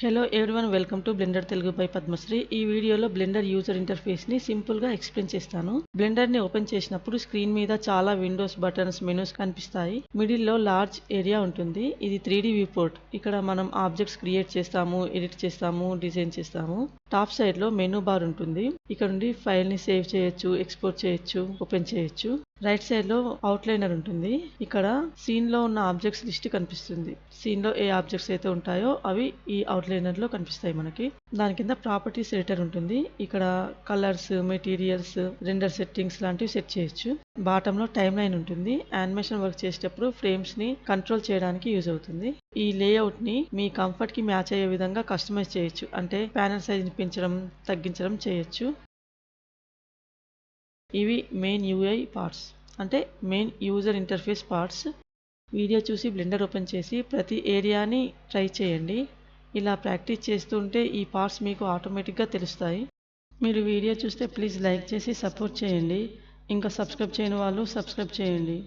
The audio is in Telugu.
Hello everyone, welcome to blender Telugu by Padmashri. ఈ వీడియోలో బ్లెండర్ యూజర్ ఇంటర్ఫేస్ ని సింపుల్ గా ఎక్స్ప్లెయిన్ చేస్తాను. బ్లెండర్ ని ఓపెన్ చేసినప్పుడు స్క్రీన్ మీద చాలా విండోస్, బటన్స్, మెనూస్ కనిపిస్తాయి. మిడిల్ లో లార్జ్ ఏరియా ఉంటుంది. ఇది 3D వ్యూ పోర్ట్. ఇక్కడ మనం ఆబ్జెక్ట్స్ క్రియేట్ చేస్తాము, ఎడిట్ చేస్తాము, డిజైన్ చేస్తాము. టాప్ సైడ్ లో మెనూ బార్ ఉంటుంది. ఇక్కడ నుండి ఫైల్ ని సేవ్ చేయొచ్చు, ఎక్స్పోర్ట్ చేయొచ్చు, ఓపెన్ చేయొచ్చు. రైట్ సైడ్ లో అవుట్లైనర్ ఉంటుంది. ఇక్కడ సీన్ లో ఉన్న ఆబ్జెక్ట్స్ లిస్ట్ కనిపిస్తుంది. సీన్ లో ఏ ఆబ్జెక్ట్స్ అయితే ఉంటాయో అవి ఈ అవుట్లైనర్ లో కనిపిస్తాయి మనకి. దాని కింద ప్రాపర్టీస్ ఎడిటర్ ఉంటుంది. ఇక్కడ కలర్స్, మెటీరియల్స్, రెండర్ సెట్టింగ్స్ లాంటివి సెట్ చేయొచ్చు. బాటమ్ లో టైమ్ లైన్ ఉంటుంది. యానిమేషన్ వర్క్ చేసేటప్పుడు ఫ్రేమ్స్ ని కంట్రోల్ చేయడానికి యూజ్ అవుతుంది. ఈ లేఅవుట్ ని మీ కంఫర్ట్ కి మ్యాచ్ అయ్యే విధంగా కస్టమైజ్ చేయొచ్చు. అంటే ప్యానెల్ సైజ్ ని పెంచడం, తగ్గించడం చేయొచ్చు. ఇవి మెయిన్ యూఐ పార్ట్స్, అంటే main user interface parts. Video చూసి బ్లెండర్ ఓపెన్ చేసి ప్రతి ఏరియాని ట్రై చేయండి. ఇలా ప్రాక్టీస్ చేస్తుంటే ఈ పార్ట్స్ మీకు ఆటోమేటిక్గా తెలుస్తాయి. మీరు వీడియో చూస్తే ప్లీజ్ లైక్ చేసి సపోర్ట్ చేయండి. ఇంకా సబ్స్క్రైబ్ చేయని వాళ్ళు సబ్స్క్రైబ్ చేయండి.